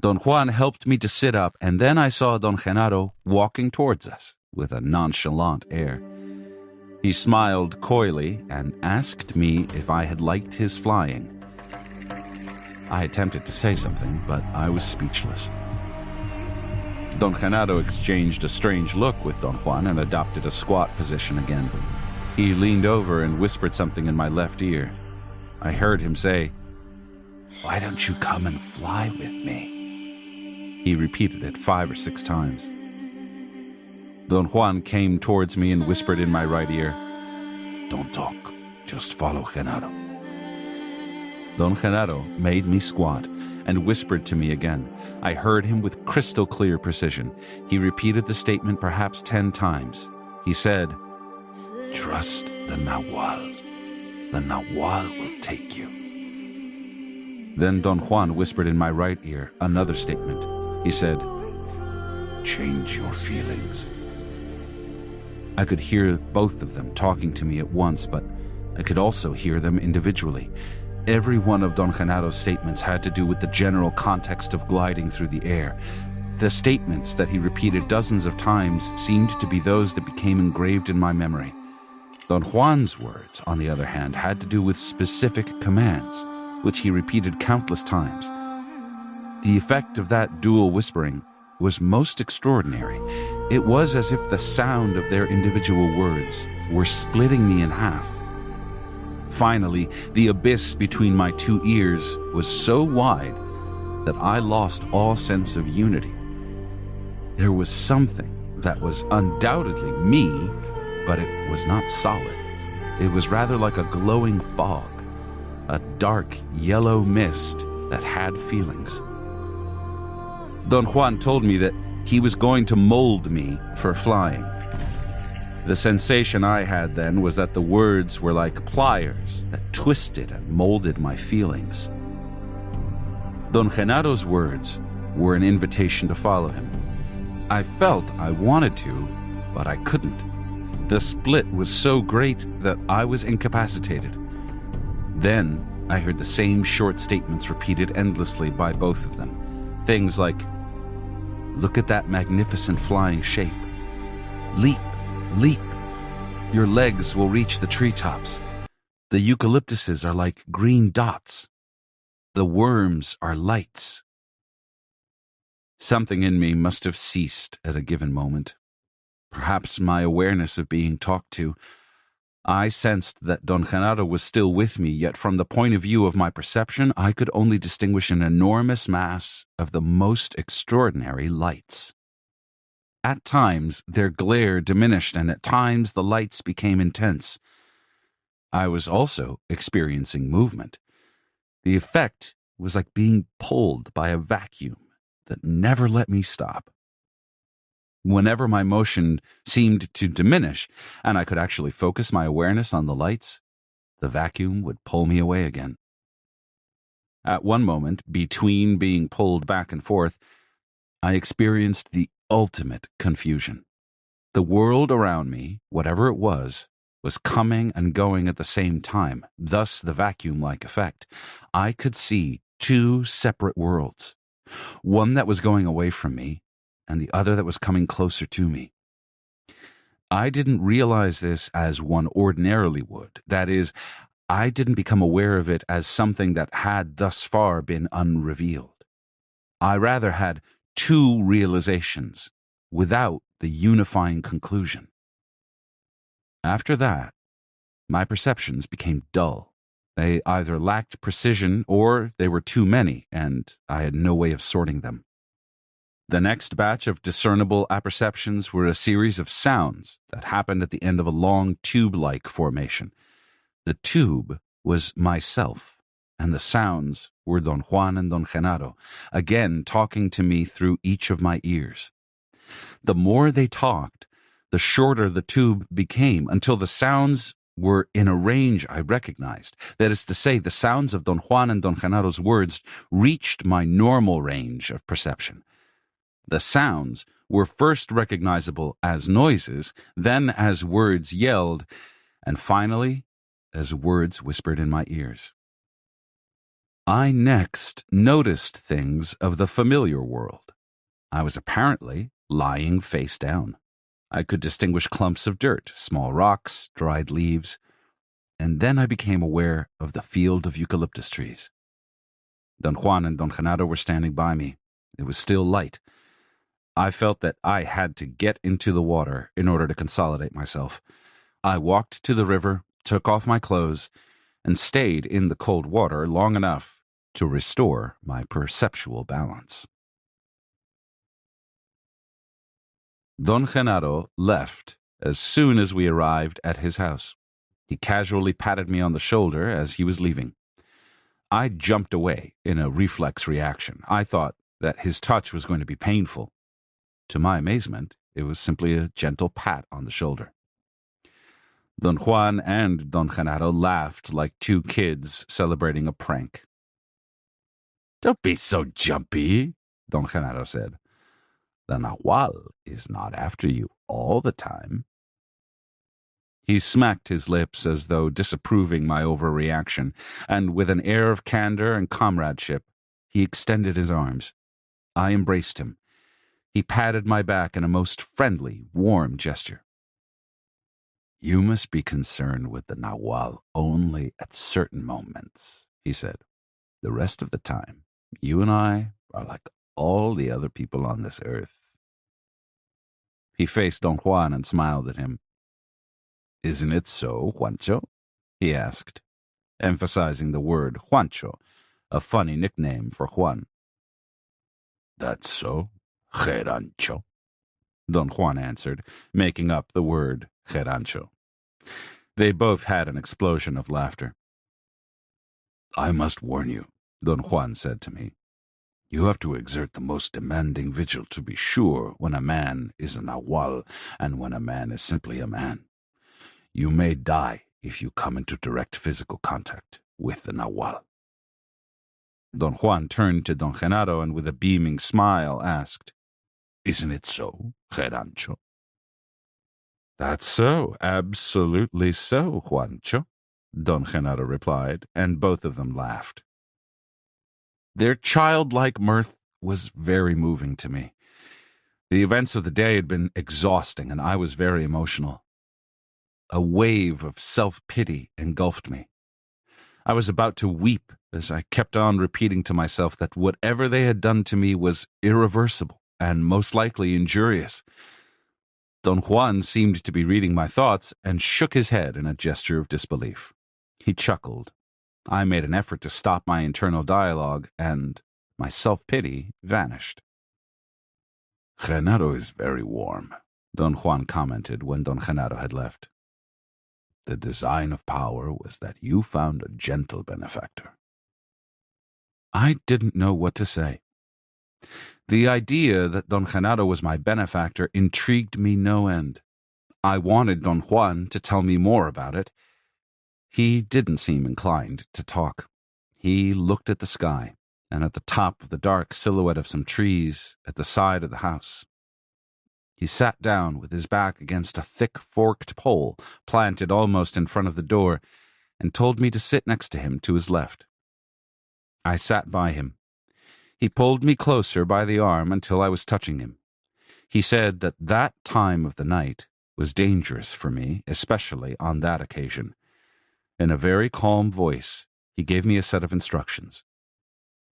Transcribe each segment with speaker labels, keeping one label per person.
Speaker 1: Don Juan helped me to sit up, and then I saw Don Genaro walking towards us with a nonchalant air. He smiled coyly and asked me if I had liked his flying. I attempted to say something, but I was speechless. Don Genaro exchanged a strange look with Don Juan and adopted a squat position again. He leaned over and whispered something in my left ear. I heard him say, "Why don't you come and fly with me?" He repeated it 5 or 6 times. Don Juan came towards me and whispered in my right ear, "Don't talk, just follow Genaro." Don Genaro made me squat and whispered to me again. I heard him with crystal clear precision. He repeated the statement perhaps 10 times. He said, "Trust the Nahual. The Nahual will take you." Then Don Juan whispered in my right ear another statement. He said, "Change your feelings." I could hear both of them talking to me at once, but I could also hear them individually. Every one of Don Genaro's statements had to do with the general context of gliding through the air. The statements that he repeated dozens of times seemed to be those that became engraved in my memory. Don Juan's words, on the other hand, had to do with specific commands, which he repeated countless times. The effect of that dual whispering was most extraordinary. It was as if the sound of their individual words were splitting me in half. Finally, the abyss between my 2 ears was so wide that I lost all sense of unity. There was something that was undoubtedly me, but it was not solid. It was rather like a glowing fog, a dark yellow mist that had feelings. Don Juan told me that he was going to mold me for flying. The sensation I had then was that the words were like pliers that twisted and molded my feelings. Don Genaro's words were an invitation to follow him. I felt I wanted to, but I couldn't. The split was so great that I was incapacitated. Then I heard the same short statements repeated endlessly by both of them. Things like, "Look at that magnificent flying shape. Leap, leap. Your legs will reach the treetops. The eucalyptuses are like green dots. The worms are lights." Something in me must have ceased at a given moment. Perhaps my awareness of being talked to. I sensed that Don Genaro was still with me, yet from the point of view of my perception, I could only distinguish an enormous mass of the most extraordinary lights. At times, their glare diminished, and at times the lights became intense. I was also experiencing movement. The effect was like being pulled by a vacuum that never let me stop. Whenever my motion seemed to diminish, and I could actually focus my awareness on the lights, the vacuum would pull me away again. At one moment, between being pulled back and forth, I experienced the ultimate confusion. The world around me, whatever it was coming and going at the same time, thus the vacuum-like effect. I could see 2 separate worlds, one that was going away from me, and the other that was coming closer to me. I didn't realize this as one ordinarily would. That is, I didn't become aware of it as something that had thus far been unrevealed. I rather had 2 realizations without the unifying conclusion. After that, my perceptions became dull. They either lacked precision or they were too many, and I had no way of sorting them. The next batch of discernible apperceptions were a series of sounds that happened at the end of a long tube-like formation. The tube was myself, and the sounds were Don Juan and Don Genaro, again talking to me through each of my ears. The more they talked, the shorter the tube became, until the sounds were in a range I recognized. That is to say, the sounds of Don Juan and Don Genaro's words reached my normal range of perception. The sounds were first recognizable as noises, then as words yelled, and finally as words whispered in my ears. I next noticed things of the familiar world. I was apparently lying face down. I could distinguish clumps of dirt, small rocks, dried leaves, and then I became aware of the field of eucalyptus trees. Don Juan and Don Genaro were standing by me. It was still light. I felt that I had to get into the water in order to consolidate myself. I walked to the river, took off my clothes, and stayed in the cold water long enough to restore my perceptual balance. Don Genaro left as soon as we arrived at his house. He casually patted me on the shoulder as he was leaving. I jumped away in a reflex reaction. I thought that his touch was going to be painful. To my amazement, it was simply a gentle pat on the shoulder. Don Juan and Don Genaro laughed like two kids celebrating a prank. "Don't be so jumpy," Don Genaro said. "The Nahual is not after you all the time." He smacked his lips as though disapproving my overreaction, and with an air of candor and comradeship, he extended his arms. I embraced him. He patted my back in a most friendly, warm gesture. "You must be concerned with the Nahual only at certain moments," he said. "The rest of the time, you and I are like all the other people on this earth." He faced Don Juan and smiled at him. "Isn't it so, Juancho?" he asked, emphasizing the word Juancho, a funny nickname for Juan. "That's so, Gerancho," Don Juan answered, making up the word Gerancho. They both had an explosion of laughter. "I must warn you," Don Juan said to me. "You have to exert the most demanding vigil to be sure when a man is a Nahual and when a man is simply a man. You may die if you come into direct physical contact with the Nahual." Don Juan turned to Don Genaro and with a beaming smile asked, "Isn't it so, Gerancho?" "That's so, absolutely so, Juancho," Don Genaro replied, and both of them laughed. Their childlike mirth was very moving to me. The events of the day had been exhausting, and I was very emotional. A wave of self-pity engulfed me. I was about to weep as I kept on repeating to myself that whatever they had done to me was irreversible and most likely injurious. Don Juan seemed to be reading my thoughts and shook his head in a gesture of disbelief. He chuckled. I made an effort to stop my internal dialogue, and my self-pity vanished. "Genaro is very warm," Don Juan commented when Don Genaro had left. "The design of power was that you found a gentle benefactor." I didn't know what to say. The idea that Don Genaro was my benefactor intrigued me no end. I wanted Don Juan to tell me more about it. He didn't seem inclined to talk. He looked at the sky and at the top of the dark silhouette of some trees at the side of the house. He sat down with his back against a thick forked pole planted almost in front of the door and told me to sit next to him to his left. I sat by him. He pulled me closer by the arm until I was touching him. He said that that time of the night was dangerous for me, especially on that occasion. In a very calm voice, he gave me a set of instructions.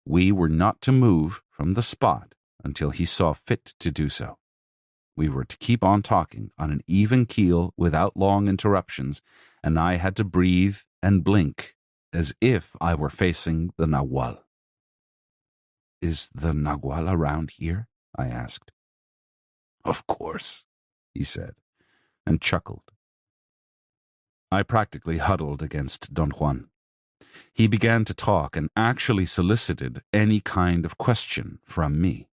Speaker 1: We were not to move from the spot until he saw fit to do so. We were to keep on talking on an even keel without long interruptions, and I had to breathe and blink as if I were facing the Nahual. "Is the Nahual around here?" I asked. "Of course," he said, and chuckled. I practically huddled against Don Juan. He began to talk and actually solicited any kind of question from me.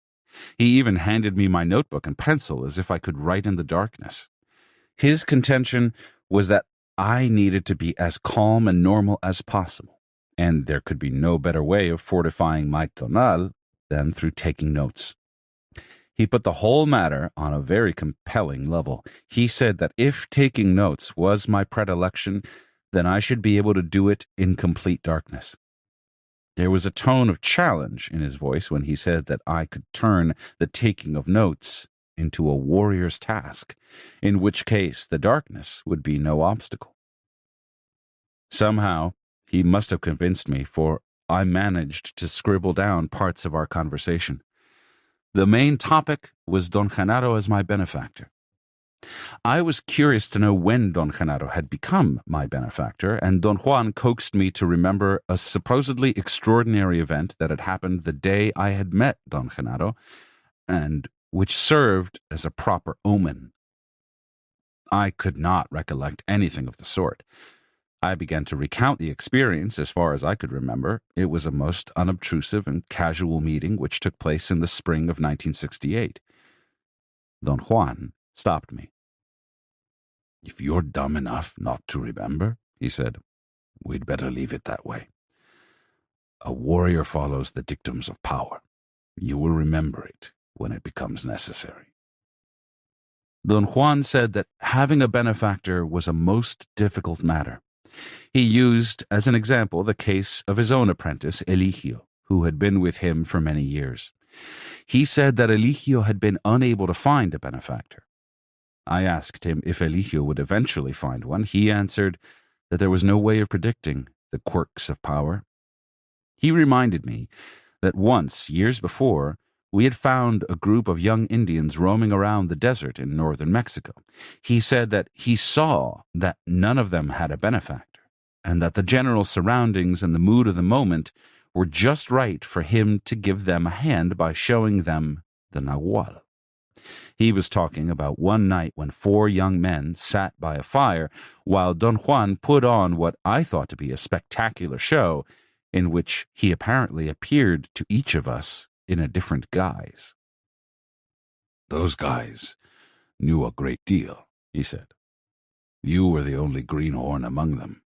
Speaker 1: He even handed me my notebook and pencil as if I could write in the darkness. His contention was that I needed to be as calm and normal as possible, and there could be no better way of fortifying my tonal than through taking notes. He put the whole matter on a very compelling level. He said that if taking notes was my predilection, then I should be able to do it in complete darkness. There was a tone of challenge in his voice when he said that I could turn the taking of notes into a warrior's task, in which case the darkness would be no obstacle. Somehow, he must have convinced me, for I managed to scribble down parts of our conversation. The main topic was Don Genaro as my benefactor. I was curious to know when Don Genaro had become my benefactor, and Don Juan coaxed me to remember a supposedly extraordinary event that had happened the day I had met Don Genaro, and which served as a proper omen. I could not recollect anything of the sort. I began to recount the experience as far as I could remember. It was a most unobtrusive and casual meeting which took place in the spring of 1968. Don Juan stopped me. "If you're dumb enough not to remember," he said, "we'd better leave it that way. A warrior follows the dictums of power. You will remember it when it becomes necessary." Don Juan said that having a benefactor was a most difficult matter. He used as an example the case of his own apprentice, Eligio, who had been with him for many years. He said that Eligio had been unable to find a benefactor. I asked him if Eligio would eventually find one. He answered that there was no way of predicting the quirks of power. He reminded me that once, years before, we had found a group of young Indians roaming around the desert in northern Mexico. He said that he saw that none of them had a benefactor, and that the general surroundings and the mood of the moment were just right for him to give them a hand by showing them the Nahual. He was talking about one night when 4 young men sat by a fire while Don Juan put on what I thought to be a spectacular show in which he apparently appeared to each of us in a different guise. "Those guys knew a great deal," he said. "You were the only greenhorn among them."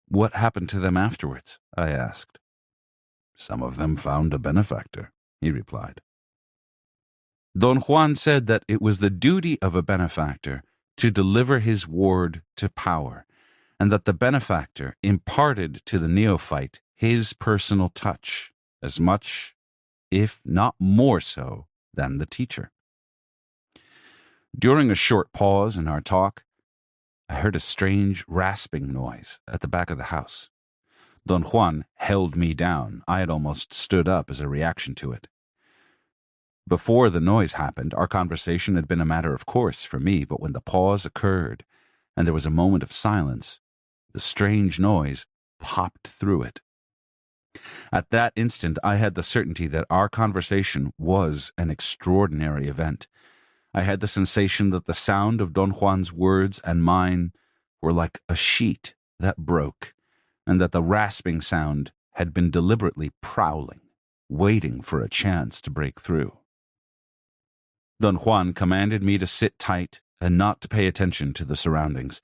Speaker 1: "What happened to them afterwards?" I asked. "Some of them found a benefactor," he replied. Don Juan said that it was the duty of a benefactor to deliver his ward to power, and that the benefactor imparted to the neophyte his personal touch, as much, if not more so, than the teacher. During a short pause in our talk, I heard a strange rasping noise at the back of the house. Don Juan held me down. I had almost stood up as a reaction to it. Before the noise happened, our conversation had been a matter of course for me, but when the pause occurred and there was a moment of silence, the strange noise popped through it. At that instant, I had the certainty that our conversation was an extraordinary event. I had the sensation that the sound of Don Juan's words and mine were like a sheet that broke, and that the rasping sound had been deliberately prowling, waiting for a chance to break through. Don Juan commanded me to sit tight and not to pay attention to the surroundings.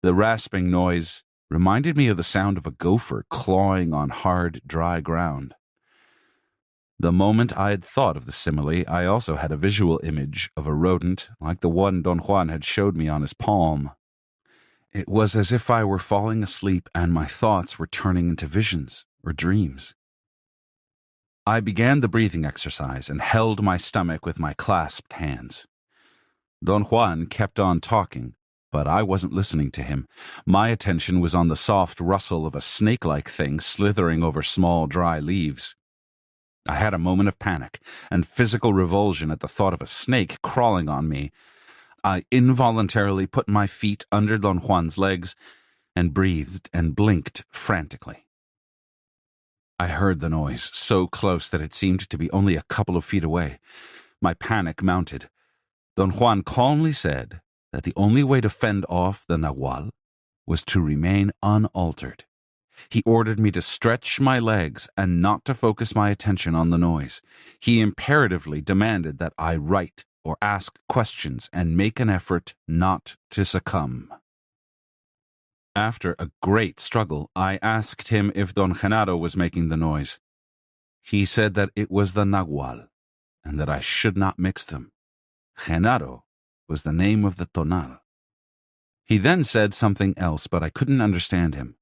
Speaker 1: The rasping noise reminded me of the sound of a gopher clawing on hard, dry ground. The moment I had thought of the simile, I also had a visual image of a rodent like the one Don Juan had showed me on his palm. It was as if I were falling asleep and my thoughts were turning into visions or dreams. I began the breathing exercise and held my stomach with my clasped hands. Don Juan kept on talking, but I wasn't listening to him. My attention was on the soft rustle of a snake-like thing slithering over small, dry leaves. I had a moment of panic and physical revulsion at the thought of a snake crawling on me. I involuntarily put my feet under Don Juan's legs and breathed and blinked frantically. I heard the noise, so close that it seemed to be only a couple of feet away. My panic mounted. Don Juan calmly said that the only way to fend off the Nahual was to remain unaltered. He ordered me to stretch my legs and not to focus my attention on the noise. He imperatively demanded that I write or ask questions and make an effort not to succumb. After a great struggle, I asked him if Don Genaro was making the noise. He said that it was the Nahual, and that I should not mix them. Genaro was the name of the tonal. He then said something else, but I couldn't understand him.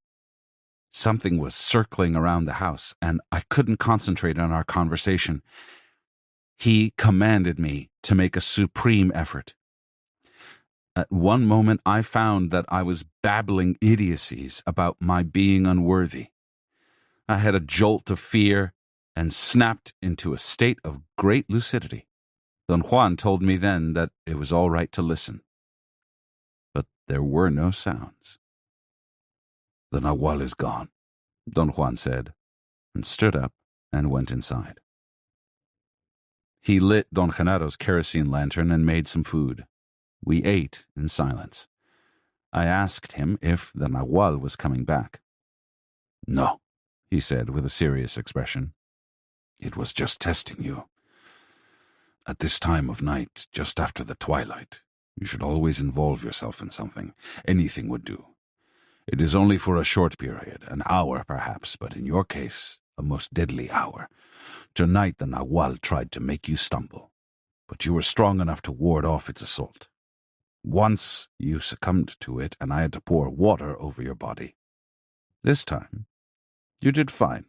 Speaker 1: Something was circling around the house, and I couldn't concentrate on our conversation. He commanded me to make a supreme effort. At one moment, I found that I was babbling idiocies about my being unworthy. I had a jolt of fear and snapped into a state of great lucidity. Don Juan told me then that it was all right to listen. But there were no sounds. "The Nahual is gone," Don Juan said, and stood up and went inside. He lit Don Genado's kerosene lantern and made some food. We ate in silence. I asked him if the Nahual was coming back. "No," he said with a serious expression. "It was just testing you. At this time of night, just after the twilight, you should always involve yourself in something. Anything would do. It is only for a short period, an hour perhaps, but in your case, a most deadly hour. Tonight the Nahual tried to make you stumble, but you were strong enough to ward off its assault. Once you succumbed to it, and I had to pour water over your body. This time, you did fine."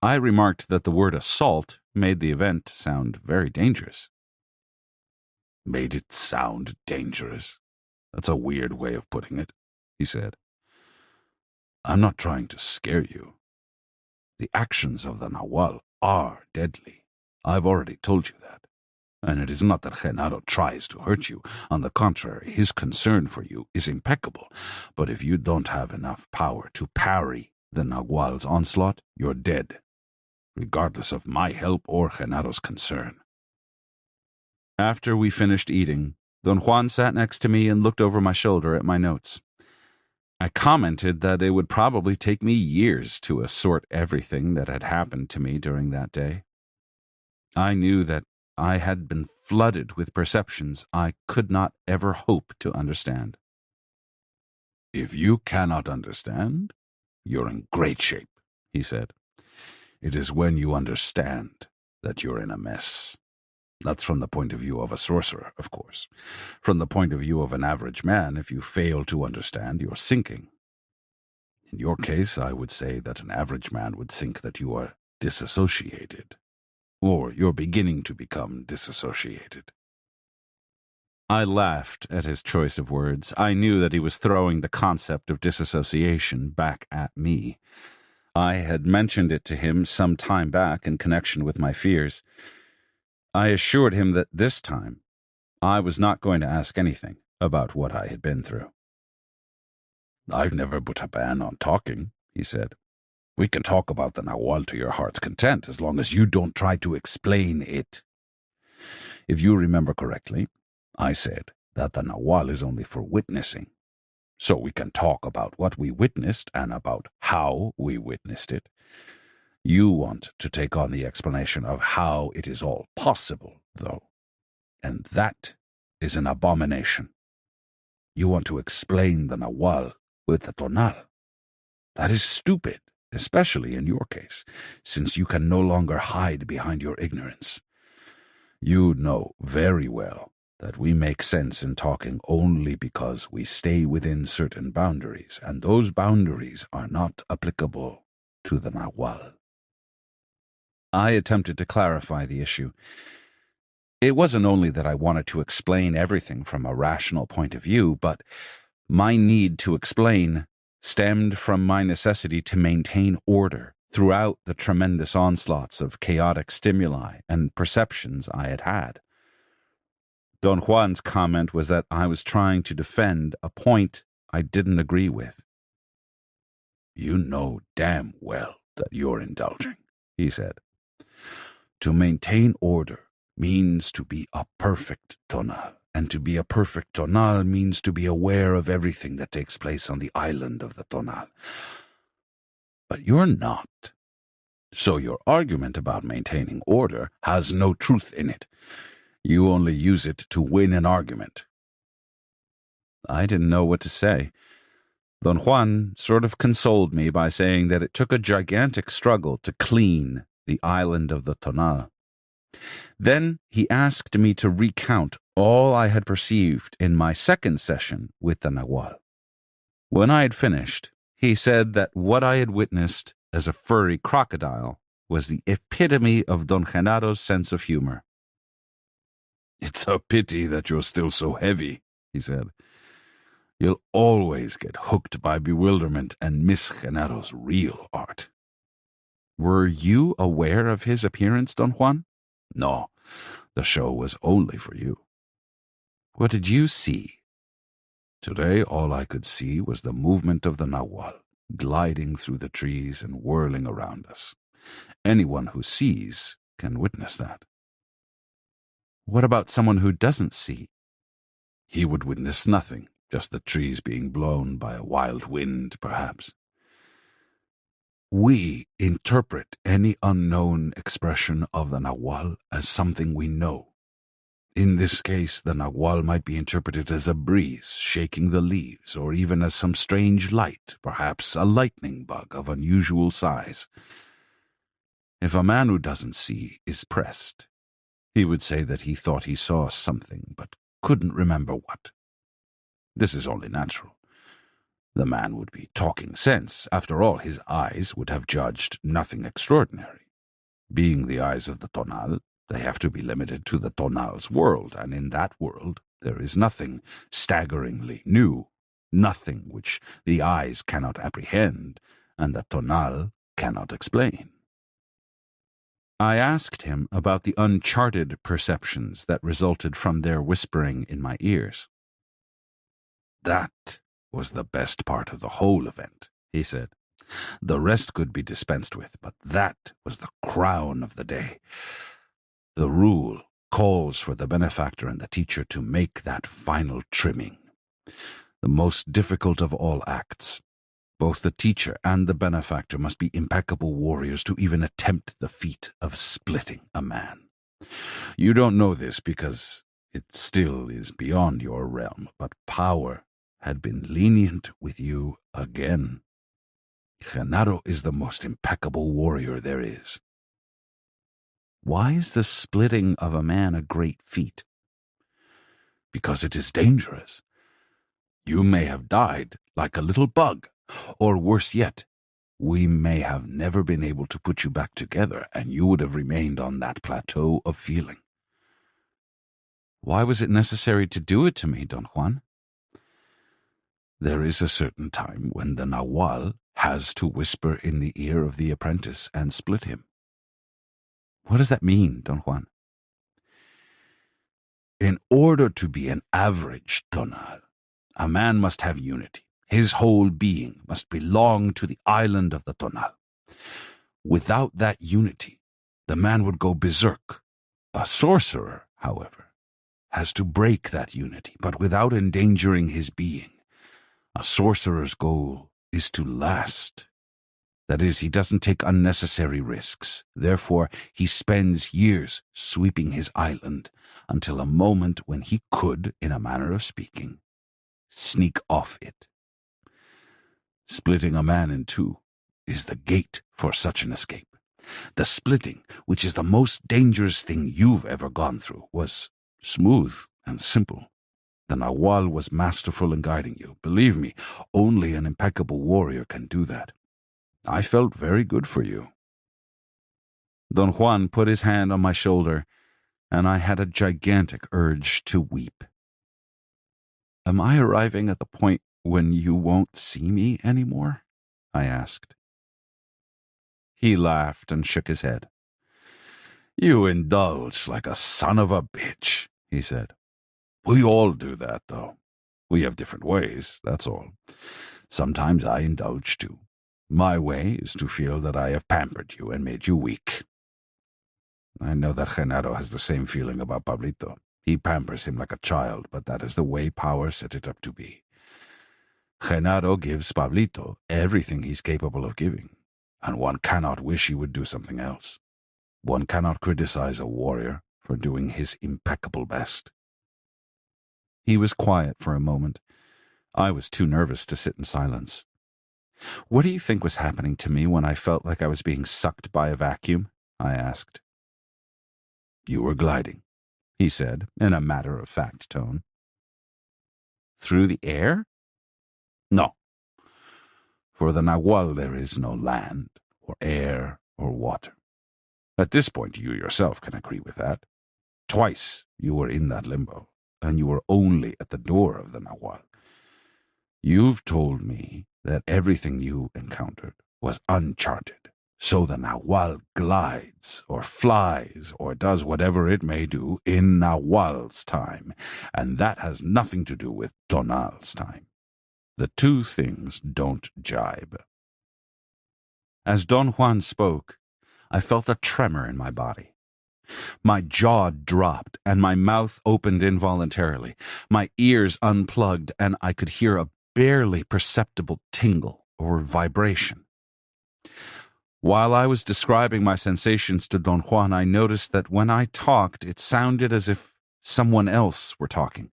Speaker 1: I remarked that the word assault made the event sound very dangerous. "Made it sound dangerous? That's a weird way of putting it," he said. "I'm not trying to scare you. The actions of the Nahual are deadly. I've already told you that. And it is not that Genaro tries to hurt you. On the contrary, his concern for you is impeccable. But if you don't have enough power to parry the Nahual's onslaught, you're dead, regardless of my help or Genaro's concern." After we finished eating, Don Juan sat next to me and looked over my shoulder at my notes. I commented that it would probably take me years to assort everything that had happened to me during that day. I knew that I had been flooded with perceptions I could not ever hope to understand. "If you cannot understand, you're in great shape," he said. "It is when you understand that you're in a mess. That's from the point of view of a sorcerer, of course. From the point of view of an average man, if you fail to understand, you're sinking. In your case, I would say that an average man would think that you are disassociated, or you're beginning to become disassociated." I laughed at his choice of words. I knew that he was throwing the concept of disassociation back at me. I had mentioned it to him some time back in connection with my fears. I assured him that this time I was not going to ask anything about what I had been through. "I've never put a ban on talking," he said. "We can talk about the Nahual to your heart's content as long as you don't try to explain it. If you remember correctly, I said that the Nahual is only for witnessing. So we can talk about what we witnessed and about how we witnessed it. You want to take on the explanation of how it is all possible, though, and that is an abomination. You want to explain the Nahual with the Tonal. That is stupid, especially in your case, since you can no longer hide behind your ignorance. You know very well that we make sense in talking only because we stay within certain boundaries, and those boundaries are not applicable to the Nahual." I attempted to clarify the issue. It wasn't only that I wanted to explain everything from a rational point of view, but my need to explain stemmed from my necessity to maintain order throughout the tremendous onslaughts of chaotic stimuli and perceptions I had had. Don Juan's comment was that I was trying to defend a point I didn't agree with. "You know damn well that you're indulging," he said. "To maintain order means to be a perfect Tonal, and to be a perfect Tonal means to be aware of everything that takes place on the island of the Tonal. But you're not. So your argument about maintaining order has no truth in it. You only use it to win an argument." I didn't know what to say. Don Juan sort of consoled me by saying that it took a gigantic struggle to clean the island of the Tonal. Then he asked me to recount all I had perceived in my second session with the Nahual. When I had finished, He said that what I had witnessed as a furry crocodile was the epitome of Don Genado's sense of humor. "It's a pity that you're still so heavy," he said. "You'll always get hooked by bewilderment and miss Genado's real art." "Were you aware of his appearance, Don Juan?" "No, the show was only for you." "What did you see?" "Today all I could see was the movement of the Nahual, gliding through the trees and whirling around us. Anyone who sees can witness that." "What about someone who doesn't see?" "He would witness nothing, just the trees being blown by a wild wind, perhaps." "We interpret any unknown expression of the Nahual as something we know. In this case, the Nahual might be interpreted as a breeze shaking the leaves, or even as some strange light, perhaps a lightning bug of unusual size. If a man who doesn't see is pressed, he would say that he thought he saw something, but couldn't remember what. This is only natural. The man would be talking sense. After all, his eyes would have judged nothing extraordinary. Being the eyes of the Tonal, they have to be limited to the Tonal's world, and in that world there is nothing staggeringly new, nothing which the eyes cannot apprehend and the Tonal cannot explain. I asked him about the uncharted perceptions that resulted from their whispering in my ears. "That was the best part of the whole event," he said. "The rest could be dispensed with, but that was the crown of the day. The rule calls for the benefactor and the teacher to make that final trimming, the most difficult of all acts. Both the teacher and the benefactor must be impeccable warriors to even attempt the feat of splitting a man. You don't know this because it still is beyond your realm, but power had been lenient with you again. Genaro is the most impeccable warrior there is." "Why is the splitting of a man a great feat?" "Because it is dangerous. You may have died like a little bug, or worse yet, we may have never been able to put you back together, and you would have remained on that plateau of feeling." "Why was it necessary to do it to me, Don Juan?" "There is a certain time when the Nahual has to whisper in the ear of the apprentice and split him." "What does that mean, Don Juan?" "In order to be an average Tonal, a man must have unity. His whole being must belong to the island of the Tonal. Without that unity, the man would go berserk. A sorcerer, however, has to break that unity, but without endangering his being. A sorcerer's goal is to last. That is, he doesn't take unnecessary risks. Therefore, he spends years sweeping his island until a moment when he could, in a manner of speaking, sneak off it. Splitting a man in two is the gate for such an escape. The splitting, which is the most dangerous thing you've ever gone through, was smooth and simple. The Nahual was masterful in guiding you. Believe me, only an impeccable warrior can do that. I felt very good for you." Don Juan put his hand on my shoulder, and I had a gigantic urge to weep. "Am I arriving at the point when you won't see me anymore?" I asked. He laughed and shook his head. "You indulge like a son of a bitch," he said. "We all do that, though. We have different ways, that's all. Sometimes I indulge too. My way is to feel that I have pampered you and made you weak. I know that Genaro has the same feeling about Pablito. He pampers him like a child, but that is the way power set it up to be. Genaro gives Pablito everything he's capable of giving, and one cannot wish he would do something else. One cannot criticize a warrior for doing his impeccable best." He was quiet for a moment. I was too nervous to sit in silence. "What do you think was happening to me when I felt like I was being sucked by a vacuum?" I asked. "You were gliding," he said in a matter-of-fact tone. "Through the air?" "No. For the Nahual there is no land, or air, or water. At this point you yourself can agree with that. Twice you were in that limbo, and you were only at the door of the Nahual. You've told me that everything you encountered was uncharted, so the Nahual glides, or flies, or does whatever it may do in Nahual's time, and that has nothing to do with Tonal's time. The two things don't jibe. As Don Juan spoke, I felt a tremor in my body. My jaw dropped, and my mouth opened involuntarily. My ears unplugged, and I could hear a barely perceptible tingle or vibration. While I was describing my sensations to Don Juan, I noticed that when I talked, it sounded as if someone else were talking.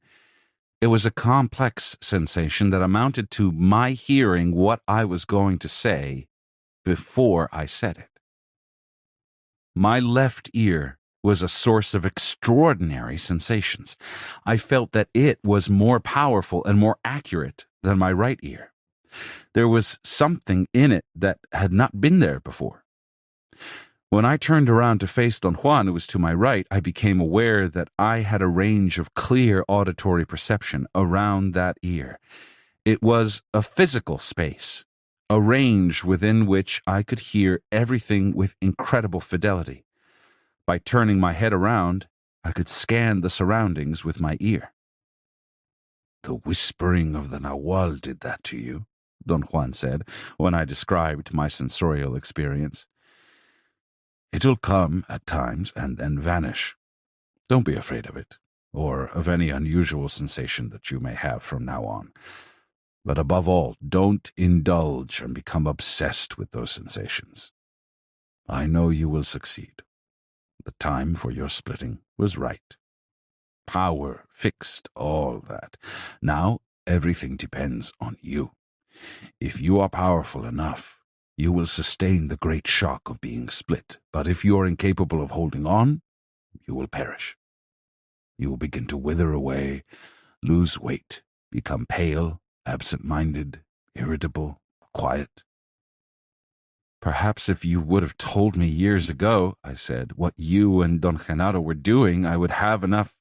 Speaker 1: It was a complex sensation that amounted to my hearing what I was going to say before I said it. My left ear was a source of extraordinary sensations. I felt that it was more powerful and more accurate than my right ear. There was something in it that had not been there before. When I turned around to face Don Juan, who was to my right, I became aware that I had a range of clear auditory perception around that ear. It was a physical space, a range within which I could hear everything with incredible fidelity. By turning my head around, I could scan the surroundings with my ear. "The whispering of the Nahual did that to you," Don Juan said, when I described my sensorial experience. "It'll come at times and then vanish. Don't be afraid of it, or of any unusual sensation that you may have from now on. But above all, don't indulge and become obsessed with those sensations. I know you will succeed. The time for your splitting was right. Power fixed all that. Now everything depends on you. If you are powerful enough, you will sustain the great shock of being split. But if you are incapable of holding on, you will perish. You will begin to wither away, lose weight, become pale, absent-minded, irritable, quiet." "Perhaps if you would have told me years ago," I said, "what you and Don Genaro were doing, I would have enough—"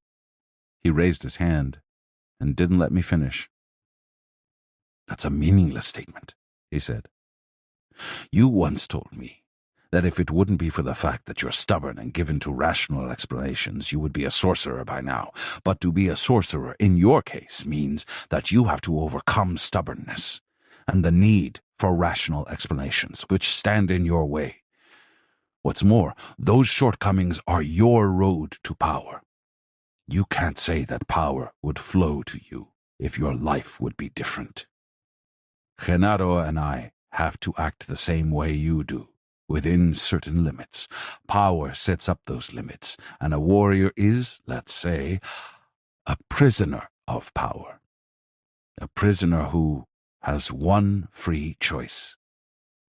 Speaker 1: He raised his hand and didn't let me finish. "That's a meaningless statement," he said. "You once told me that if it wouldn't be for the fact that you're stubborn and given to rational explanations, you would be a sorcerer by now. But to be a sorcerer in your case means that you have to overcome stubbornness and the need for rational explanations, which stand in your way. What's more, those shortcomings are your road to power. You can't say that power would flow to you if your life would be different. Genaro and I have to act the same way you do, within certain limits. Power sets up those limits, and a warrior is, let's say, a prisoner of power. A prisoner who has one free choice.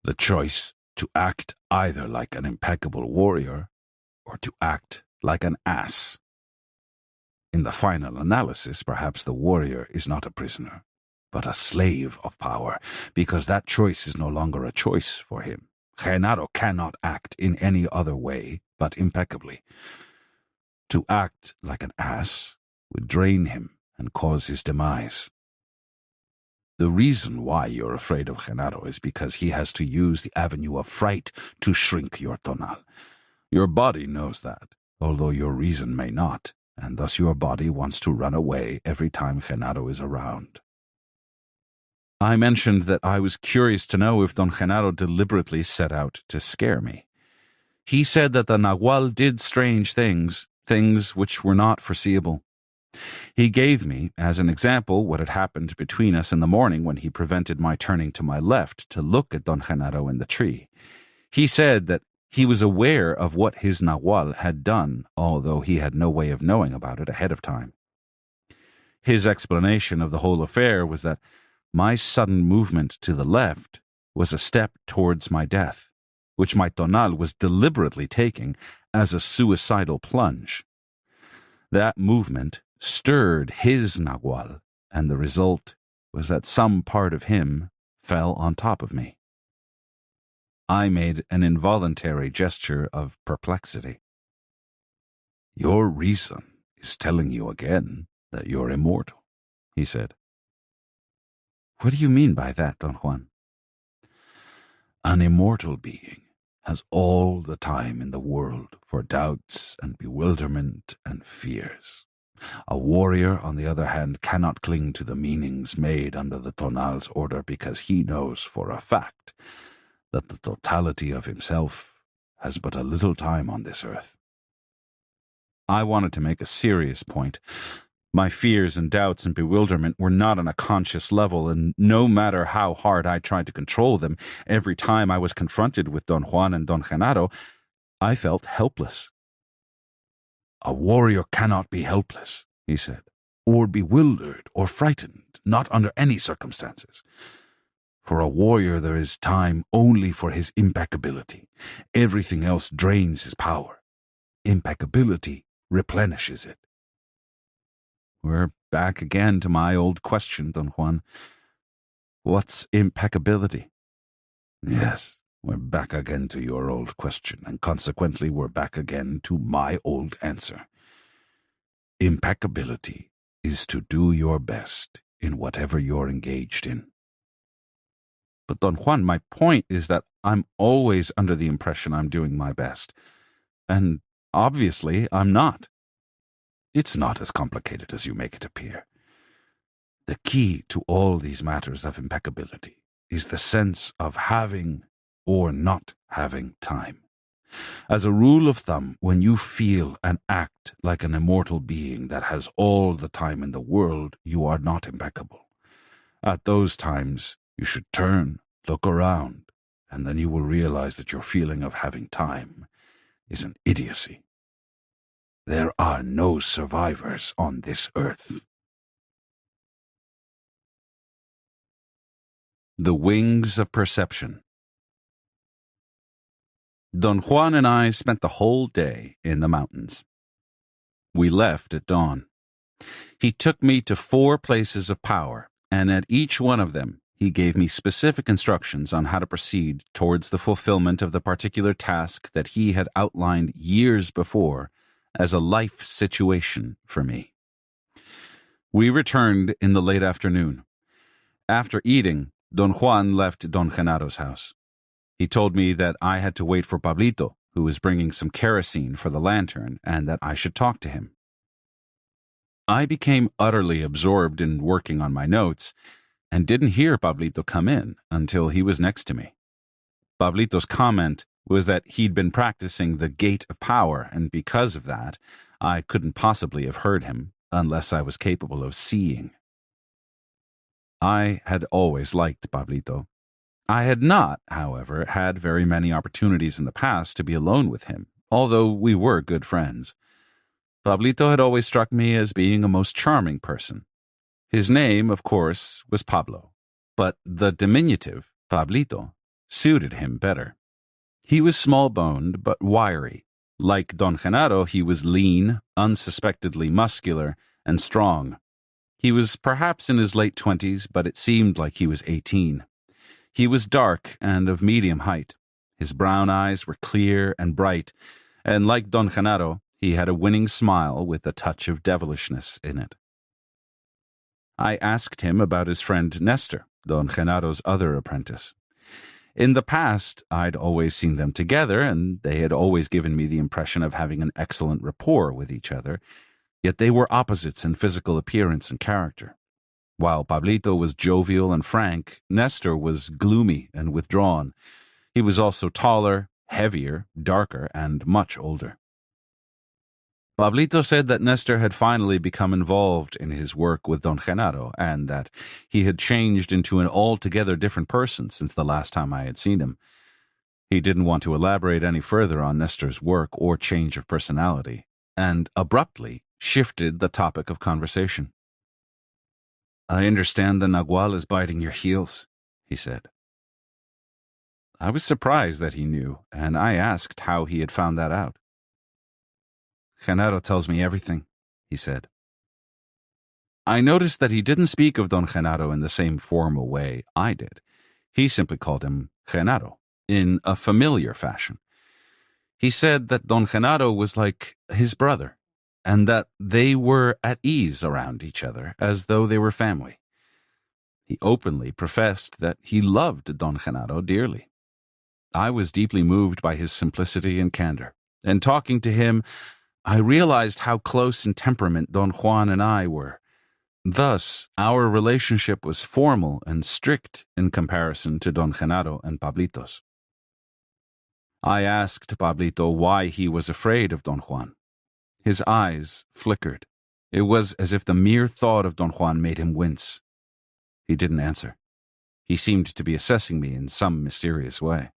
Speaker 1: The choice to act either like an impeccable warrior or to act like an ass. In the final analysis, perhaps the warrior is not a prisoner, but a slave of power, because that choice is no longer a choice for him. Genaro cannot act in any other way but impeccably. To act like an ass would drain him and cause his demise. The reason why you're afraid of Genaro is because he has to use the avenue of fright to shrink your tonal. Your body knows that, although your reason may not, and thus your body wants to run away every time Genaro is around. I mentioned that I was curious to know if Don Genaro deliberately set out to scare me. He said that the Nahual did strange things, things which were not foreseeable. He gave me, as an example, what had happened between us in the morning when he prevented my turning to my left to look at Don Genaro in the tree. He said that he was aware of what his Nahual had done, although he had no way of knowing about it ahead of time. His explanation of the whole affair was that my sudden movement to the left was a step towards my death, which my tonal was deliberately taking as a suicidal plunge. That movement stirred his Nahual, and the result was that some part of him fell on top of me. I made an involuntary gesture of perplexity. Your reason is telling you again that you're immortal, he said. What do you mean by that, Don Juan? An immortal being has all the time in the world for doubts and bewilderment and fears. A warrior, on the other hand, cannot cling to the meanings made under the Tonal's order because he knows for a fact that the totality of himself has but a little time on this earth. I wanted to make a serious point. My fears and doubts and bewilderment were not on a conscious level, and no matter how hard I tried to control them, every time I was confronted with Don Juan and Don Genaro, I felt helpless. A warrior cannot be helpless, he said, or bewildered or frightened, not under any circumstances. For a warrior there is time only for his impeccability. Everything else drains his power. Impeccability replenishes it. We're back again to my old question, Don Juan. What's impeccability? Yes, we're back again to your old question, and consequently we're back again to my old answer. Impeccability is to do your best in whatever you're engaged in. But Don Juan, my point is that I'm always under the impression I'm doing my best. And obviously I'm not. It's not as complicated as you make it appear. The key to all these matters of impeccability is the sense of having or not having time. As a rule of thumb, when you feel and act like an immortal being that has all the time in the world, you are not impeccable. At those times, you should turn, look around, and then you will realize that your feeling of having time is an idiocy. There are no survivors on this earth. The Wings of Perception. Don Juan and I spent the whole day in the mountains. We left at dawn. He took me to 4 places of power, and at each one of them he gave me specific instructions on how to proceed towards the fulfillment of the particular task that he had outlined years before as a life situation for me. We returned in the late afternoon. After eating, Don Juan left Don Genaro's house. He told me that I had to wait for Pablito, who was bringing some kerosene for the lantern, and that I should talk to him. I became utterly absorbed in working on my notes and didn't hear Pablito come in until he was next to me. Pablito's comment was that he'd been practicing the Gate of Power, and because of that, I couldn't possibly have heard him unless I was capable of seeing. I had always liked Pablito. I had not, however, had very many opportunities in the past to be alone with him, although we were good friends. Pablito had always struck me as being a most charming person. His name, of course, was Pablo, but the diminutive, Pablito, suited him better. He was small-boned but wiry. Like Don Genaro, he was lean, unsuspectedly muscular, and strong. He was perhaps in his late 20s, but it seemed like he was 18. He was dark and of medium height. His brown eyes were clear and bright, and like Don Genaro, he had a winning smile with a touch of devilishness in it. I asked him about his friend Nestor, Don Genaro's other apprentice. In the past, I'd always seen them together, and they had always given me the impression of having an excellent rapport with each other, yet they were opposites in physical appearance and character. While Pablito was jovial and frank, Nestor was gloomy and withdrawn. He was also taller, heavier, darker, and much older. Pablito said that Nestor had finally become involved in his work with Don Genaro, and that he had changed into an altogether different person since the last time I had seen him. He didn't want to elaborate any further on Nestor's work or change of personality, and abruptly shifted the topic of conversation. "I understand the Nagual is biting your heels," he said. I was surprised that he knew, and I asked how he had found that out. "Genaro tells me everything," he said. I noticed that he didn't speak of Don Genaro in the same formal way I did. He simply called him Genaro, in a familiar fashion. He said that Don Genaro was like his brother, and that they were at ease around each other, as though they were family. He openly professed that he loved Don Genaro dearly. I was deeply moved by his simplicity and candor, and talking to him, I realized how close in temperament Don Juan and I were. Thus, our relationship was formal and strict in comparison to Don Genaro and Pablito's. I asked Pablito why he was afraid of Don Juan. His eyes flickered. It was as if the mere thought of Don Juan made him wince. He didn't answer. He seemed to be assessing me in some mysterious way.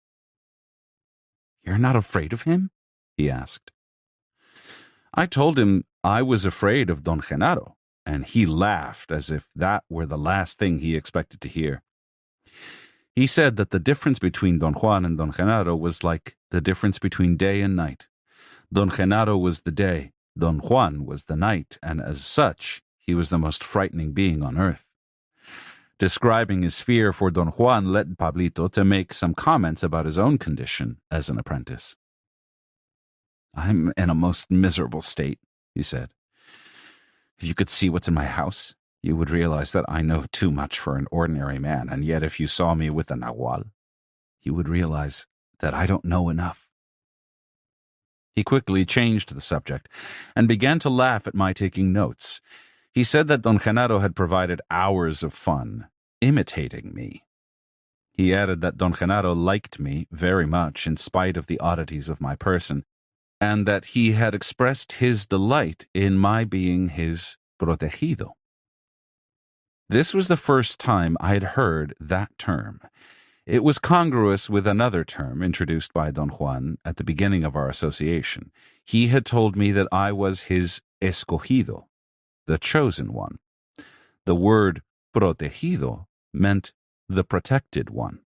Speaker 1: "You're not afraid of him?" he asked. I told him I was afraid of Don Genaro, and he laughed as if that were the last thing he expected to hear. He said that the difference between Don Juan and Don Genaro was like the difference between day and night. Don Genaro was the day, Don Juan was the night, and as such, he was the most frightening being on earth. Describing his fear for Don Juan led Pablito to make some comments about his own condition as an apprentice. "I'm in a most miserable state," he said. "If you could see what's in my house, you would realize that I know too much for an ordinary man, and yet if you saw me with a nahual, you would realize that I don't know enough." He quickly changed the subject and began to laugh at my taking notes. He said that Don Genaro had provided hours of fun, imitating me. He added that Don Genaro liked me very much in spite of the oddities of my person, and that he had expressed his delight in my being his protegido. This was the first time I had heard that term. It was congruous with another term introduced by Don Juan at the beginning of our association. He had told me that I was his escogido, the chosen one. The word protegido meant the protected one.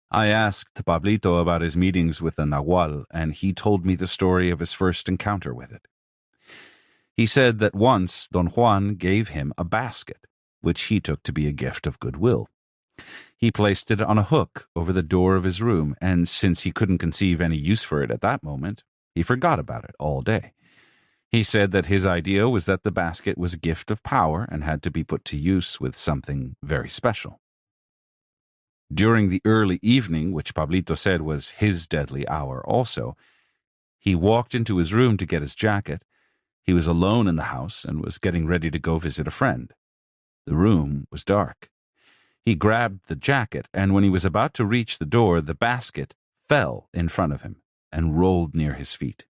Speaker 1: I asked Pablito about his meetings with the nahual, and he told me the story of his first encounter with it. He said that once Don Juan gave him a basket, which he took to be a gift of goodwill. He placed it on a hook over the door of his room, and since he couldn't conceive any use for it at that moment, he forgot about it all day. He said that his idea was that the basket was a gift of power and had to be put to use with something very special. During the early evening, which Pablito said was his deadly hour also, he walked into his room to get his jacket. He was alone in the house and was getting ready to go visit a friend. The room was dark. He grabbed the jacket, and when he was about to reach the door, the basket fell in front of him and rolled near his feet.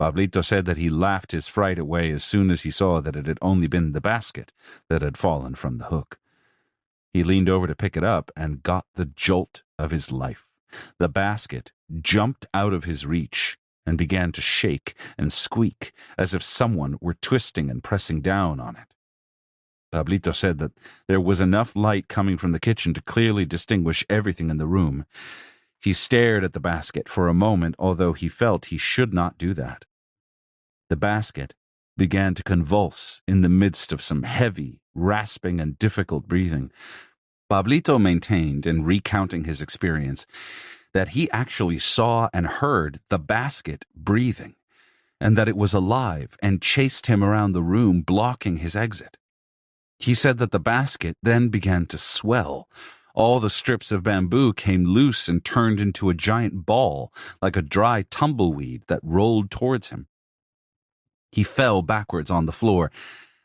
Speaker 1: Pablito said that he laughed his fright away as soon as he saw that it had only been the basket that had fallen from the hook. He leaned over to pick it up and got the jolt of his life. The basket jumped out of his reach and began to shake and squeak as if someone were twisting and pressing down on it. Pablito said that there was enough light coming from the kitchen to clearly distinguish everything in the room. He stared at the basket for a moment, although he felt he should not do that. The basket began to convulse in the midst of some heavy, rasping, and difficult breathing. Pablito maintained, in recounting his experience, that he actually saw and heard the basket breathing, and that it was alive and chased him around the room, blocking his exit. He said that the basket then began to swell. All the strips of bamboo came loose and turned into a giant ball, like a dry tumbleweed that rolled towards him. He fell backwards on the floor,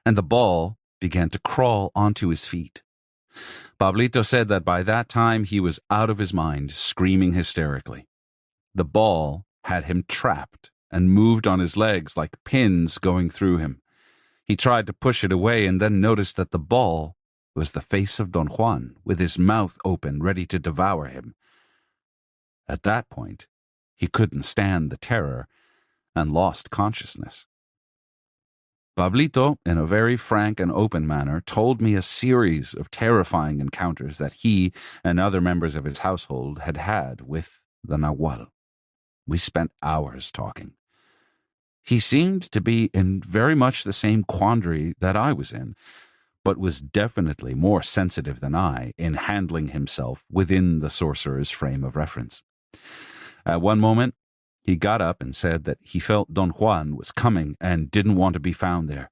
Speaker 1: and the ball began to crawl onto his feet. Pablito said that by that time he was out of his mind, screaming hysterically. The ball had him trapped and moved on his legs like pins going through him. He tried to push it away and then noticed that the ball was the face of Don Juan, with his mouth open, ready to devour him. At that point, he couldn't stand the terror and lost consciousness. Pablito, in a very frank and open manner, told me a series of terrifying encounters that he and other members of his household had had with the nahual. We spent hours talking. He seemed to be in very much the same quandary that I was in, but was definitely more sensitive than I in handling himself within the sorcerer's frame of reference. At one moment, he got up and said that he felt Don Juan was coming and didn't want to be found there.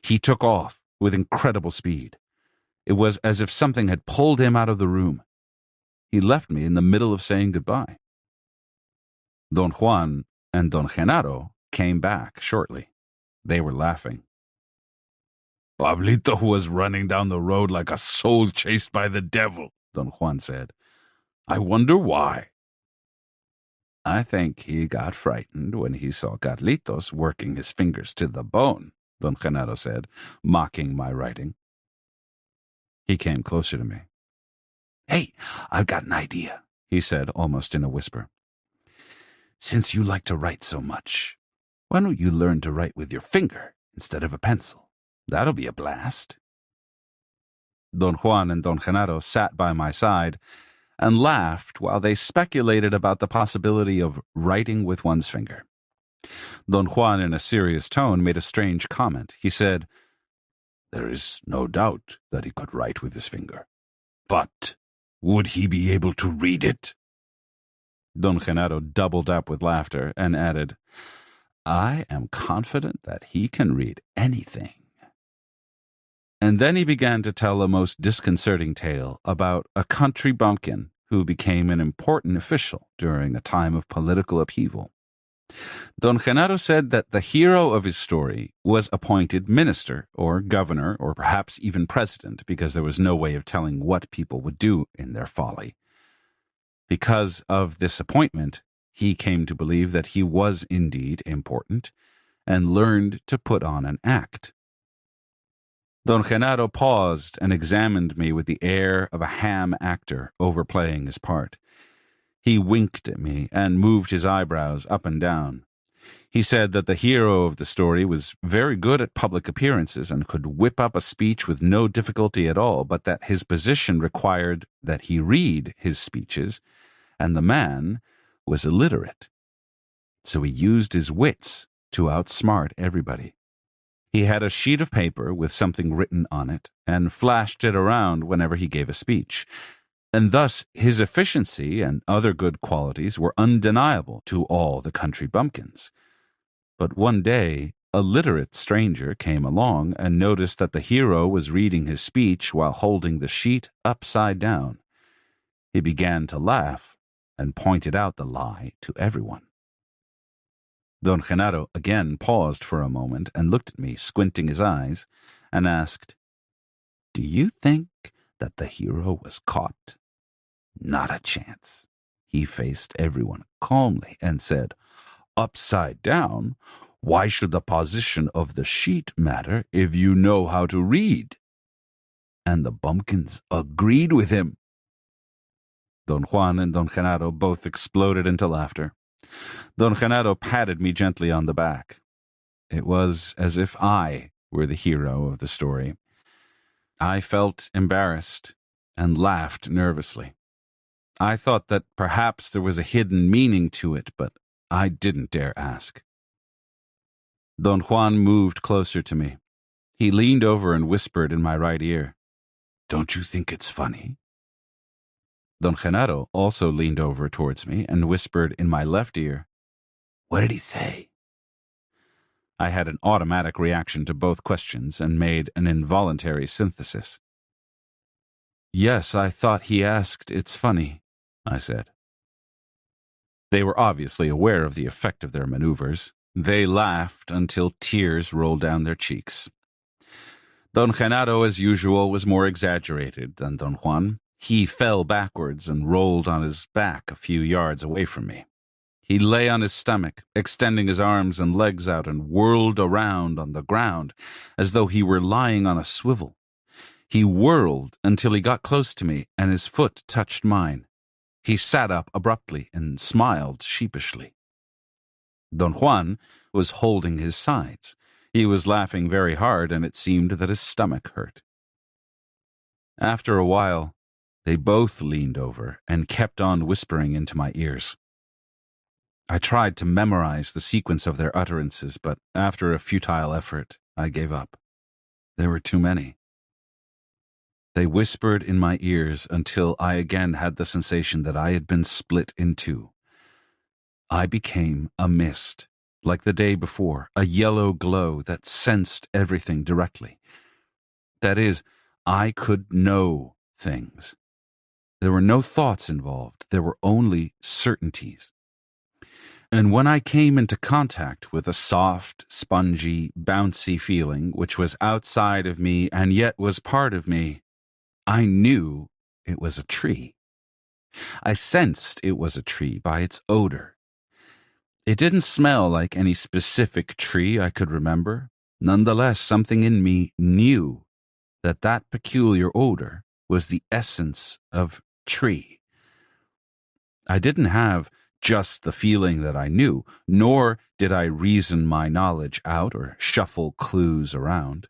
Speaker 1: He took off with incredible speed. It was as if something had pulled him out of the room. He left me in the middle of saying goodbye. Don Juan and Don Genaro came back shortly. They were laughing. "Pablito was running down the road like a soul chased by the devil," Don Juan said. "I wonder why." "I think he got frightened when he saw Carlitos working his fingers to the bone," Don Genaro said, mocking my writing. He came closer to me. "Hey, I've got an idea," he said, almost in a whisper. "Since you like to write so much, why don't you learn to write with your finger instead of a pencil? That'll be a blast." Don Juan and Don Genaro sat by my side and laughed while they speculated about the possibility of writing with one's finger. Don Juan, in a serious tone, made a strange comment. He said, "There is no doubt that he could write with his finger. But would he be able to read it?" Don Genaro doubled up with laughter and added, "I am confident that he can read anything." And then he began to tell a most disconcerting tale about a country bumpkin who became an important official during a time of political upheaval. Don Genaro said that the hero of his story was appointed minister or governor or perhaps even president because there was no way of telling what people would do in their folly. Because of this appointment, he came to believe that he was indeed important and learned to put on an act. Don Genaro paused and examined me with the air of a ham actor overplaying his part. He winked at me and moved his eyebrows up and down. He said that the hero of the story was very good at public appearances and could whip up a speech with no difficulty at all, but that his position required that he read his speeches, and the man was illiterate. So he used his wits to outsmart everybody. He had a sheet of paper with something written on it and flashed it around whenever he gave a speech, and thus his efficiency and other good qualities were undeniable to all the country bumpkins. But one day, a literate stranger came along and noticed that the hero was reading his speech while holding the sheet upside down. He began to laugh and pointed out the lie to everyone. Don Genaro again paused for a moment and looked at me, squinting his eyes, and asked, "Do you think that the hero was caught?" "Not a chance." He faced everyone calmly and said, "Upside down? Why should the position of the sheet matter if you know how to read?" And the bumpkins agreed with him. Don Juan and Don Genaro both exploded into laughter. Don Genaro patted me gently on the back. It was as if I were the hero of the story. I felt embarrassed and laughed nervously. I thought that perhaps there was a hidden meaning to it, but I didn't dare ask. Don Juan moved closer to me. He leaned over and whispered in my right ear, "Don't you think it's funny?" Don Genaro also leaned over towards me and whispered in my left ear, "What did he say?" I had an automatic reaction to both questions and made an involuntary synthesis. "Yes, I thought he asked it's funny," I said. They were obviously aware of the effect of their maneuvers. They laughed until tears rolled down their cheeks. Don Genaro, as usual, was more exaggerated than Don Juan. He fell backwards and rolled on his back a few yards away from me. He lay on his stomach, extending his arms and legs out, and whirled around on the ground as though he were lying on a swivel. He whirled until he got close to me and his foot touched mine. He sat up abruptly and smiled sheepishly. Don Juan was holding his sides. He was laughing very hard, and it seemed that his stomach hurt. After a while, they both leaned over and kept on whispering into my ears. I tried to memorize the sequence of their utterances, but after a futile effort, I gave up. There were too many. They whispered in my ears until I again had the sensation that I had been split in two. I became a mist, like the day before, a yellow glow that sensed everything directly. That is, I could know things. There were no thoughts involved. There were only certainties. And when I came into contact with a soft, spongy, bouncy feeling which was outside of me and yet was part of me, I knew it was a tree. I sensed it was a tree by its odor. It didn't smell like any specific tree I could remember. Nonetheless, something in me knew that peculiar odor was the essence of tree. I didn't have just the feeling that I knew, nor did I reason my knowledge out or shuffle clues around.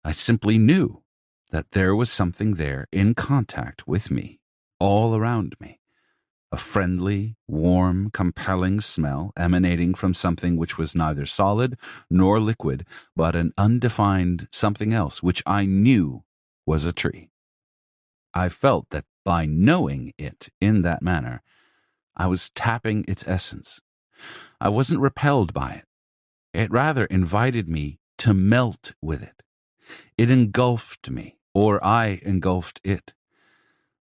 Speaker 1: I simply knew that there was something there in contact with me, all around me. A friendly, warm, compelling smell emanating from something which was neither solid nor liquid, but an undefined something else which I knew was a tree. I felt that by knowing it in that manner, I was tapping its essence. I wasn't repelled by it. It rather invited me to melt with it. It engulfed me, or I engulfed it.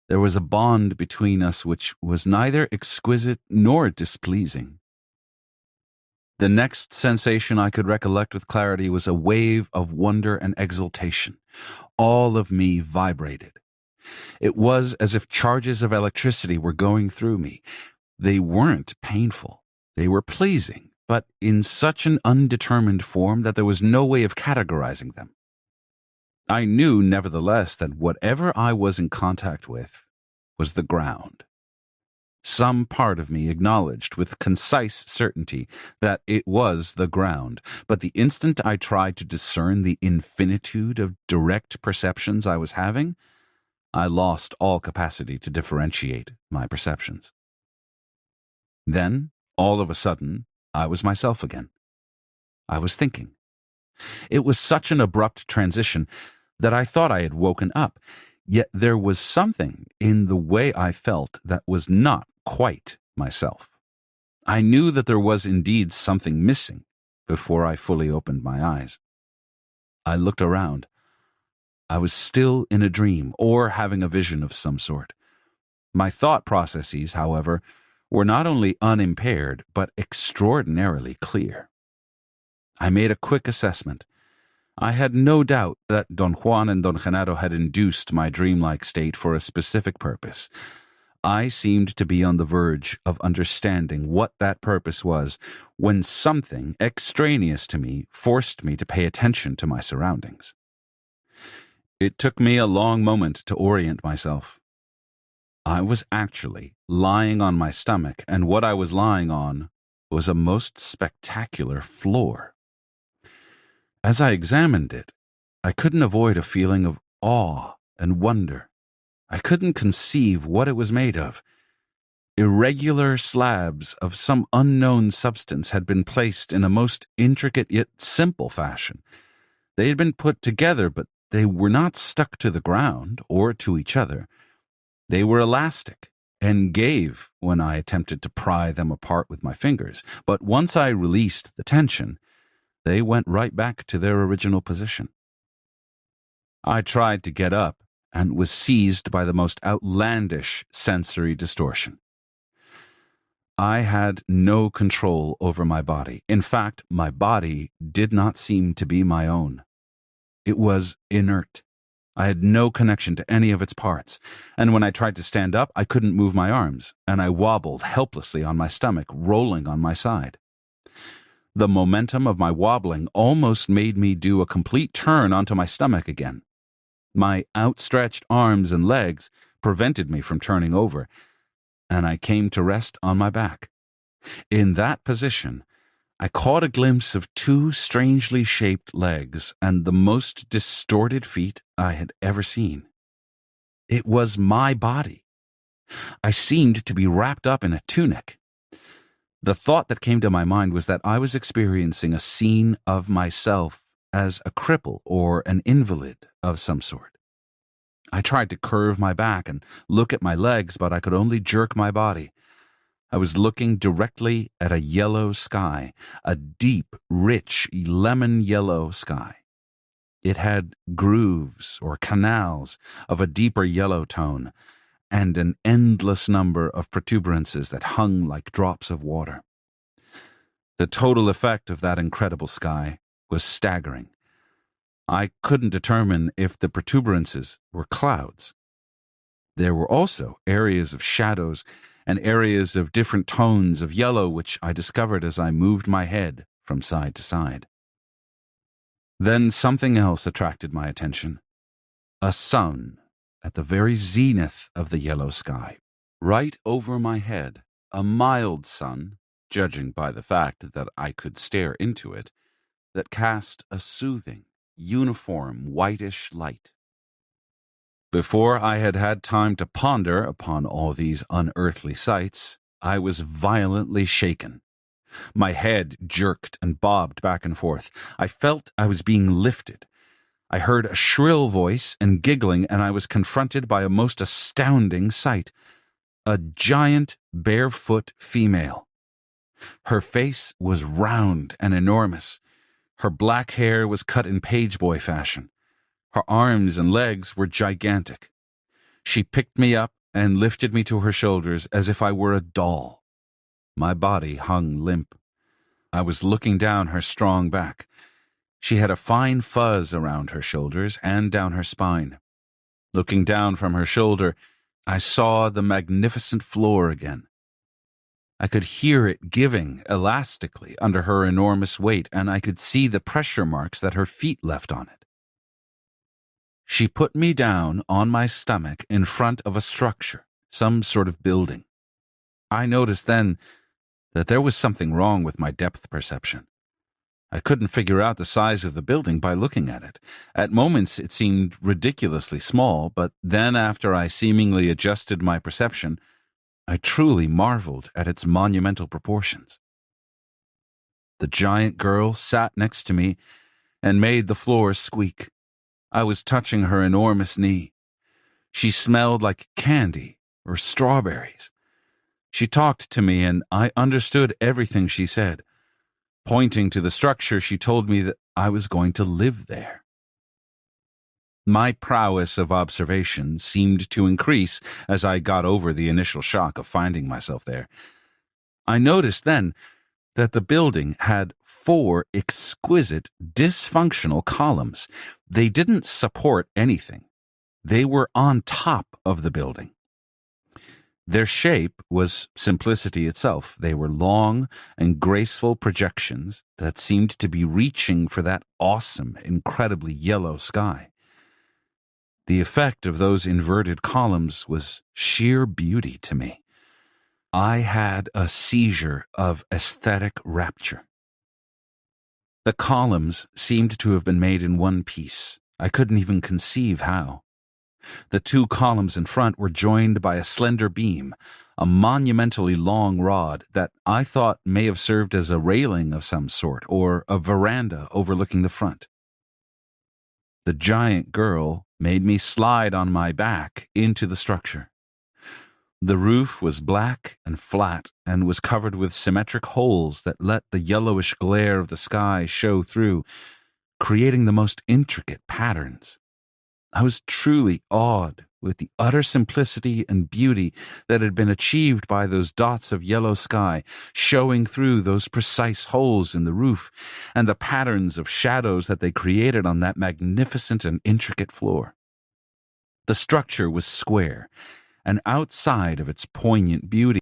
Speaker 1: There was a bond between us which was neither exquisite nor displeasing. The next sensation I could recollect with clarity was a wave of wonder and exultation. All of me vibrated. It was as if charges of electricity were going through me. They weren't painful. They were pleasing, but in such an undetermined form that there was no way of categorizing them. I knew, nevertheless, that whatever I was in contact with was the ground. Some part of me acknowledged with concise certainty that it was the ground, but the instant I tried to discern the infinitude of direct perceptions I was having, I lost all capacity to differentiate my perceptions. Then, all of a sudden, I was myself again. I was thinking. It was such an abrupt transition that I thought I had woken up, yet there was something in the way I felt that was not quite myself. I knew that there was indeed something missing before I fully opened my eyes. I looked around. I was still in a dream or having a vision of some sort. My thought processes, however, were not only unimpaired, but extraordinarily clear. I made a quick assessment. I had no doubt that Don Juan and Don Genaro had induced my dreamlike state for a specific purpose. I seemed to be on the verge of understanding what that purpose was when something extraneous to me forced me to pay attention to my surroundings. It took me a long moment to orient myself. I was actually lying on my stomach, and what I was lying on was a most spectacular floor. As I examined it, I couldn't avoid a feeling of awe and wonder. I couldn't conceive what it was made of. Irregular slabs of some unknown substance had been placed in a most intricate yet simple fashion. They had been put together, but they were not stuck to the ground or to each other. They were elastic and gave when I attempted to pry them apart with my fingers, but once I released the tension, they went right back to their original position. I tried to get up and was seized by the most outlandish sensory distortion. I had no control over my body. In fact, my body did not seem to be my own. It was inert. I had no connection to any of its parts, and when I tried to stand up, I couldn't move my arms, and I wobbled helplessly on my stomach, rolling on my side. The momentum of my wobbling almost made me do a complete turn onto my stomach again. My outstretched arms and legs prevented me from turning over, and I came to rest on my back. In that position, I caught a glimpse of two strangely shaped legs and the most distorted feet I had ever seen. It was my body. I seemed to be wrapped up in a tunic. The thought that came to my mind was that I was experiencing a scene of myself as a cripple or an invalid of some sort. I tried to curve my back and look at my legs, but I could only jerk my body. I was looking directly at a yellow sky, a deep, rich, lemon yellow sky. It had grooves or canals of a deeper yellow tone, and an endless number of protuberances that hung like drops of water. The total effect of that incredible sky was staggering. I couldn't determine if the protuberances were clouds. There were also areas of shadows and areas of different tones of yellow, which I discovered as I moved my head from side to side. Then something else attracted my attention. A sun at the very zenith of the yellow sky, right over my head, a mild sun, judging by the fact that I could stare into it, that cast a soothing, uniform, whitish light. Before I had had time to ponder upon all these unearthly sights, I was violently shaken. My head jerked and bobbed back and forth. I felt I was being lifted. I heard a shrill voice and giggling, and I was confronted by a most astounding sight. A giant, barefoot female. Her face was round and enormous. Her black hair was cut in pageboy fashion. Her arms and legs were gigantic. She picked me up and lifted me to her shoulders as if I were a doll. My body hung limp. I was looking down her strong back. She had a fine fuzz around her shoulders and down her spine. Looking down from her shoulder, I saw the magnificent floor again. I could hear it giving elastically under her enormous weight, and I could see the pressure marks that her feet left on it. She put me down on my stomach in front of a structure, some sort of building. I noticed then that there was something wrong with my depth perception. I couldn't figure out the size of the building by looking at it. At moments it seemed ridiculously small, but then after I seemingly adjusted my perception, I truly marveled at its monumental proportions. The giant girl sat next to me and made the floor squeak. I was touching her enormous knee. She smelled like candy or strawberries. She talked to me, and I understood everything she said. Pointing to the structure, she told me that I was going to live there. My prowess of observation seemed to increase as I got over the initial shock of finding myself there. I noticed then that the building had 4 exquisite, dysfunctional columns. They didn't support anything. They were on top of the building. Their shape was simplicity itself. They were long and graceful projections that seemed to be reaching for that awesome, incredibly yellow sky. The effect of those inverted columns was sheer beauty to me. I had a seizure of aesthetic rapture. The columns seemed to have been made in one piece. I couldn't even conceive how. The 2 columns in front were joined by a slender beam, a monumentally long rod that I thought may have served as a railing of some sort or a veranda overlooking the front. The giant girl made me slide on my back into the structure. The roof was black and flat and was covered with symmetric holes that let the yellowish glare of the sky show through, creating the most intricate patterns. I was truly awed with the utter simplicity and beauty that had been achieved by those dots of yellow sky showing through those precise holes in the roof and the patterns of shadows that they created on that magnificent and intricate floor. The structure was square, and outside of its poignant beauty,